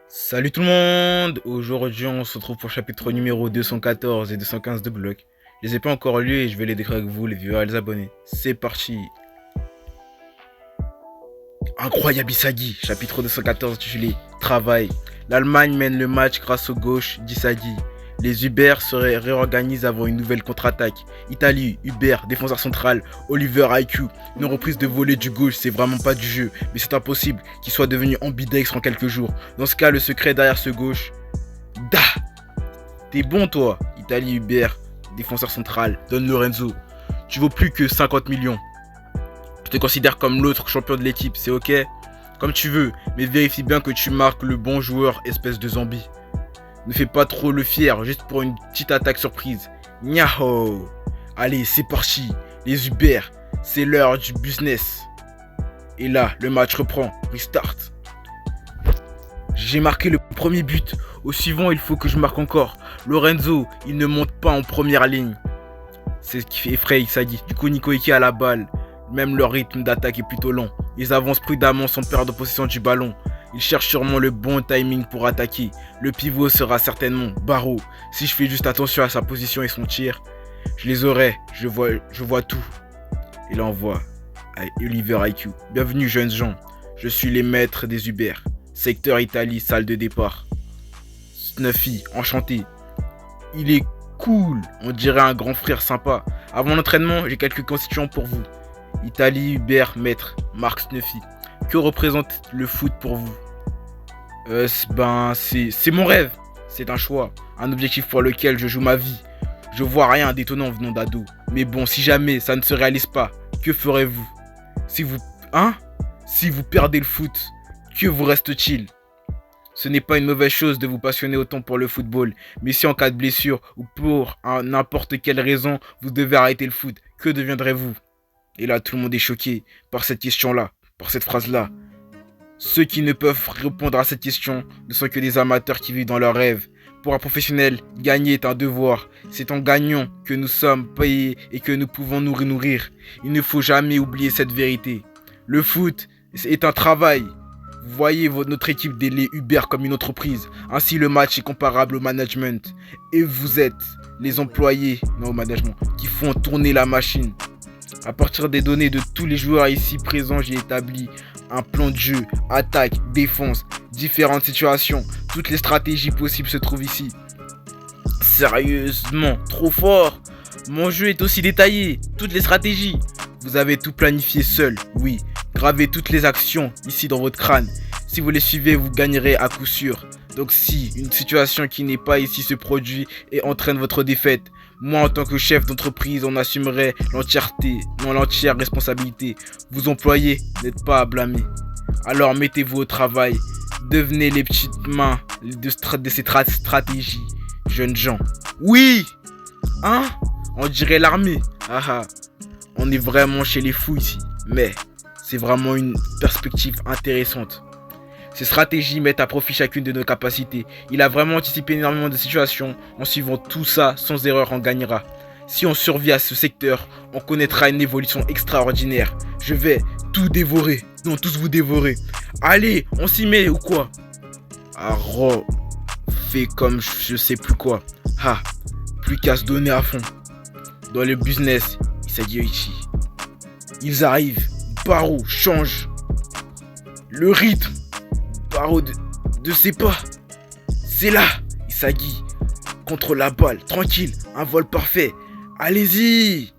Salut tout le monde. Aujourd'hui on se retrouve pour le chapitre numéro 214 et 215 de Bloc. Je les ai pas encore lus et je vais les décrire avec vous les viewers et les abonnés. C'est parti. Incroyable Isagi, chapitre 214 intitulé Travail. L'Allemagne mène le match grâce aux gauches d'Isagi. Les Uber se réorganisent avant une nouvelle contre-attaque. Italie, Uber, défenseur central, Oliver IQ. Une reprise de volée du gauche, c'est vraiment pas du jeu, mais c'est impossible qu'il soit devenu ambidextre en quelques jours. Dans ce cas, le secret derrière ce gauche. Da. T'es bon toi, Italie, Uber, défenseur central, Don Lorenzo. Tu vaux plus que 50 millions. Je te considère comme l'autre champion de l'équipe, c'est ok? Comme tu veux, mais vérifie bien que tu marques le bon joueur, espèce de zombie. Ne fais pas trop le fier, juste pour une petite attaque surprise. Niaho. Allez, c'est parti. Les Uber, c'est l'heure du business. Et là, le match reprend. Restart. J'ai marqué le premier but. Au suivant, il faut que je marque encore. Lorenzo, il ne monte pas en première ligne. C'est ce qui effraie Isagi. Du coup, Nico Iki a la balle. Même leur rythme d'attaque est plutôt lent. Ils avancent prudemment sans perdre possession du ballon. Ils cherchent sûrement le bon timing pour attaquer. Le pivot sera certainement Barreau. Si je fais juste attention à sa position et son tir, je les aurai. Je vois tout. Et là on voit Oliver IQ. Bienvenue jeunes gens. Je suis les maîtres des Uber. Secteur Italie, salle de départ. Snuffy, enchanté. Il est cool. On dirait un grand frère sympa. Avant l'entraînement, j'ai quelques constituants pour vous. Italie, Uber, maître, Marc Snuffy. Que représente le foot pour vous? C'est mon rêve. C'est un choix, un objectif pour lequel je joue ma vie. Je vois rien d'étonnant venant d'ado. Mais bon, si jamais ça ne se réalise pas, que ferez-vous? Si vous... Hein? Si vous perdez le foot, que vous reste-t-il? Ce n'est pas une mauvaise chose de vous passionner autant pour le football, mais si en cas de blessure ou pour n'importe quelle raison, vous devez arrêter le foot, que deviendrez-vous? Et là, tout le monde est choqué par cette question-là, par cette phrase-là. Ceux qui ne peuvent répondre à cette question ne sont que des amateurs qui vivent dans leurs rêves. Pour un professionnel, gagner est un devoir. C'est en gagnant que nous sommes payés et que nous pouvons nous nourrir. Il ne faut jamais oublier cette vérité. Le foot est un travail. Vous voyez notre équipe des Uber comme une entreprise. Ainsi, le match est comparable au management. Et vous êtes les employés, non au management, qui font tourner la machine. À partir des données de tous les joueurs ici présents, j'ai établi un plan de jeu, attaque, défense, différentes situations. Toutes les stratégies possibles se trouvent ici. Sérieusement, trop fort. Mon jeu est aussi détaillé, toutes les stratégies. Vous avez tout planifié seul, oui. Gravez toutes les actions ici dans votre crâne. Si vous les suivez, vous gagnerez à coup sûr. Donc si une situation qui n'est pas ici se produit et entraîne votre défaite, moi en tant que chef d'entreprise, on assumerait l'entière responsabilité. Vous employés n'êtes pas à blâmer. Alors mettez-vous au travail. Devenez les petites mains de ces stratégies, jeunes gens. Oui. Hein? On dirait l'armée. Ah ah. On est vraiment chez les fous ici. Mais c'est vraiment une perspective intéressante. Ces stratégies mettent à profit chacune de nos capacités. Il a vraiment anticipé énormément de situations. En suivant tout ça, sans erreur, on gagnera. Si on survit à ce secteur, on connaîtra une évolution extraordinaire. Je vais tout dévorer. Non, tous vous dévorer. Allez, on s'y met ou quoi? Aro, fait comme je sais plus quoi. Ah, plus qu'à se donner à fond. Dans le business, Isagi Oichi. Ils arrivent. Barreau change le rythme. Barreau de ses pas. C'est là, Isagi. Contre la balle, tranquille, un vol parfait. Allez-y.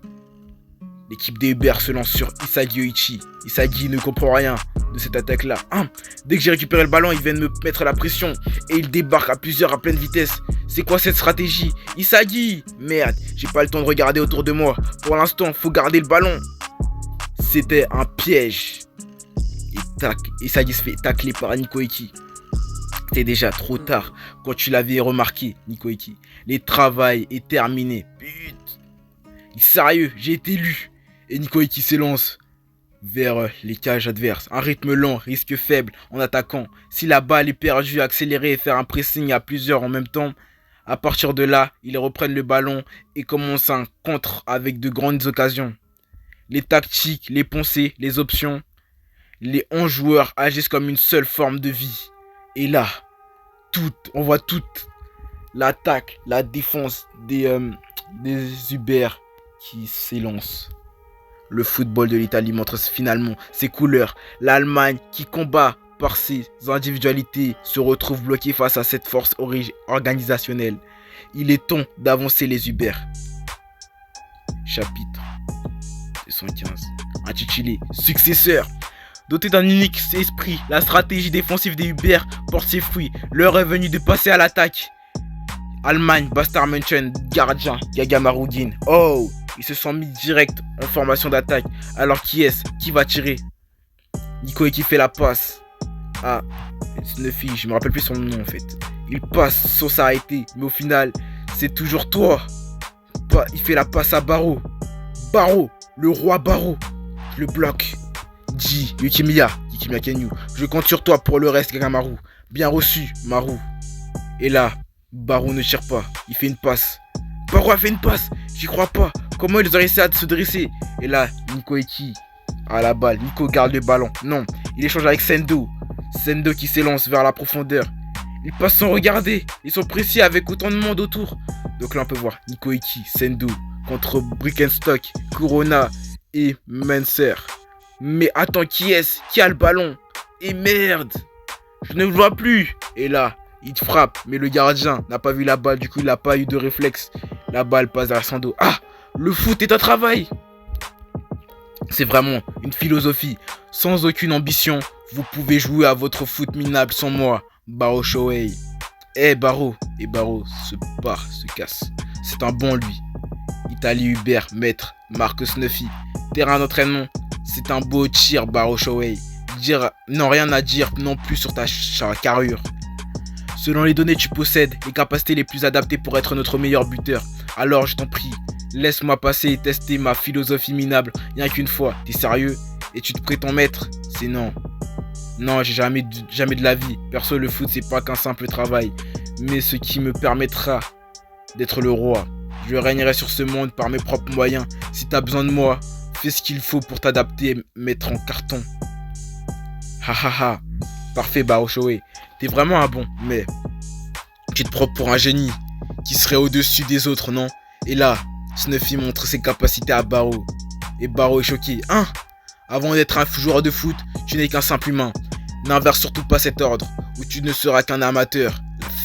L'équipe des Uber se lance sur Isagi Oichi. Isagi ne comprend rien de cette attaque-là. Dès que j'ai récupéré le ballon, ils viennent me mettre la pression. Et ils débarquent à plusieurs à pleine vitesse. C'est quoi cette stratégie? Isagi. Merde, j'ai pas le temps de regarder autour de moi. Pour l'instant, faut garder le ballon. C'était un piège. Et tac, Isagi se fait tacler par Nico Iki. C'était déjà trop tard quand tu l'avais remarqué, Nico Iki. Le travail est terminé. Putain. Sérieux, j'ai été élu. Et Nico Iki s'élance vers les cages adverses. Un rythme lent, risque faible en attaquant. Si la balle est perdue, accélérer et faire un pressing à plusieurs en même temps. À partir de là, ils reprennent le ballon et commencent un contre avec de grandes occasions. Les tactiques, les pensées, les options. Les 11 joueurs agissent comme une seule forme de vie. Et là, On voit toute l'attaque, la défense des Uber qui s'élancent. Le football de l'Italie montre finalement ses couleurs. L'Allemagne qui combat par ses individualités se retrouve bloquée face à cette force organisationnelle. Il est temps d'avancer les Uber. Chapitre 215. Intitulé Successeur. Doté d'un unique esprit, la stratégie défensive des Uber porte ses fruits. L'heure est venue de passer à l'attaque. Allemagne, Bastard München, gardien, Gagamarudin. Oh, ils se sont mis direct en formation d'attaque. Alors qui est-ce qui va tirer? Nico qui fait la passe. Ah, c'est une fille, je me rappelle plus son nom en fait. Il passe sans s'arrêter, mais au final, c'est toujours toi. Il fait la passe à Baro. Baro, le roi Baro. Le bloc. Yukimiya Kenyu. Je compte sur toi pour le reste, Gagamaru. Bien reçu, Maru. Et là, Baro ne tire pas. Il fait une passe. Baro a fait une passe. J'y crois pas. Comment ils ont réussi à se dresser? Et là, Nico Eki à la balle. Nico garde le ballon. Non, il échange avec Sendo. Sendo qui s'élance vers la profondeur. Ils passent sans regarder. Ils sont précis avec autant de monde autour. Donc là, on peut voir Nico Eki, Sendo contre Brickenstock, Corona et Menser. Mais attends, qui est-ce qui a le ballon? Et merde, je ne le vois plus. Et là, il frappe, mais le gardien n'a pas vu la balle, du coup il n'a pas eu de réflexe. La balle passe à Sando. Ah, le foot est un travail. C'est vraiment une philosophie. Sans aucune ambition, vous pouvez jouer à votre foot minable sans moi, Baro Shohei. Baro. Et Baro se casse. C'est un bon lui. Italie Hubert, maître, Marcus Nuffy. Terrain d'entraînement. C'est un beau tir, Baro Shohei. Rien à dire non plus sur ta carrure. Selon les données, tu possèdes les capacités les plus adaptées pour être notre meilleur buteur. Alors, je t'en prie, laisse-moi passer et tester ma philosophie minable rien qu'une fois. T'es sérieux? Et tu te prétends maître? C'est non. Non, j'ai jamais de la vie. Perso, le foot, c'est pas qu'un simple travail, mais ce qui me permettra d'être le roi. Je régnerai sur ce monde par mes propres moyens. Si t'as besoin de moi, fais ce qu'il faut pour t'adapter et mettre en carton. Ha. Parfait, Baro Shohei. T'es vraiment un bon, mais tu te prends pour un génie qui serait au-dessus des autres, non? Et là, Snuffy montre ses capacités à Baro. Et Baro est choqué. Avant d'être un joueur de foot, tu n'es qu'un simple humain. N'inverse surtout pas cet ordre, ou tu ne seras qu'un amateur.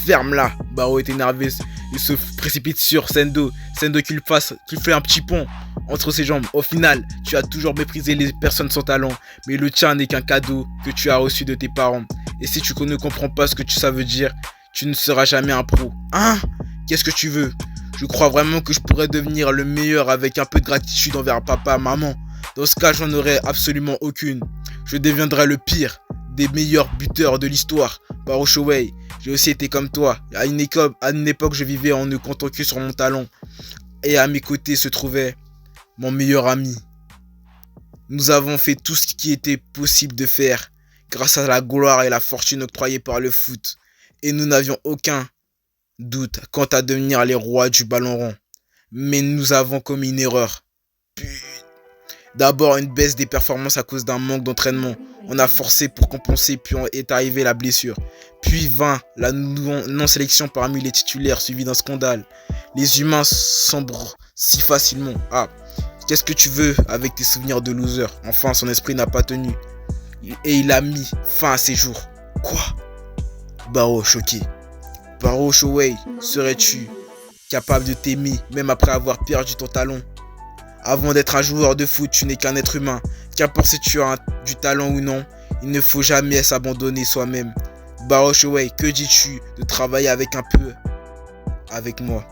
Ferme-la. Baro est énervé. Il se précipite sur Sendo. Sendo qui fait un petit pont entre ses jambes. Au final, tu as toujours méprisé les personnes sans talent, mais le tien n'est qu'un cadeau que tu as reçu de tes parents. Et si tu ne comprends pas ce que ça veut dire, tu ne seras jamais un pro. Qu'est-ce que tu veux? Je crois vraiment que je pourrais devenir le meilleur avec un peu de gratitude envers papa, maman. Dans ce cas, j'en aurais absolument aucune. Je deviendrai le pire des meilleurs buteurs de l'histoire. Baro Shohei, j'ai aussi été comme toi. À une époque, je vivais en ne comptant que sur mon talent. Et à mes côtés se trouvait mon meilleur ami. Nous avons fait tout ce qui était possible de faire grâce à la gloire et la fortune octroyées par le foot. Et nous n'avions aucun doute quant à devenir les rois du ballon rond. Mais nous avons commis une erreur. D'abord une baisse des performances à cause d'un manque d'entraînement. On a forcé pour compenser, puis est arrivée la blessure. Puis vint la non-sélection parmi les titulaires suivi d'un scandale. Les humains sombrent si facilement. Qu'est-ce que tu veux avec tes souvenirs de loser? Enfin, son esprit n'a pas tenu. Et il a mis fin à ses jours. Quoi? Baro choqué. Baro Shohei, serais-tu capable de t'aimer même après avoir perdu ton talent? Avant d'être un joueur de foot, tu n'es qu'un être humain. Qu'importe si tu as du talent ou non, il ne faut jamais s'abandonner soi-même. Baro Shohei, que dis-tu de travailler avec moi?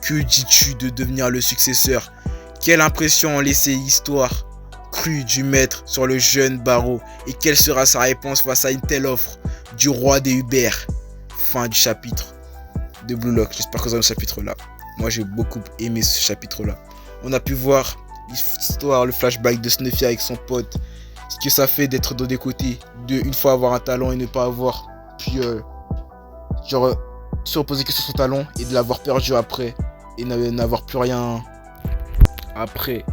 Que dis-tu de devenir le successeur? Quelle impression ont laissé l'histoire crue du maître sur le jeune Baro? Et quelle sera sa réponse face à une telle offre du roi des Uber? Fin du chapitre de Blue Lock. J'espère que vous avez ce chapitre là. Moi j'ai beaucoup aimé ce chapitre là. On a pu voir l'histoire, le flashback de Snuffy avec son pote. Ce que ça fait d'être de des côtés. De une fois avoir un talent et ne pas avoir. Puis se reposer que sur son talent et de l'avoir perdu après. Et n'avoir plus rien après.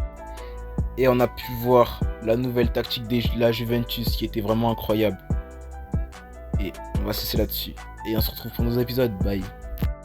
Et on a pu voir la nouvelle tactique de la Juventus qui était vraiment incroyable. Et on va se cesser là-dessus. Et on se retrouve pour nos épisodes. Bye.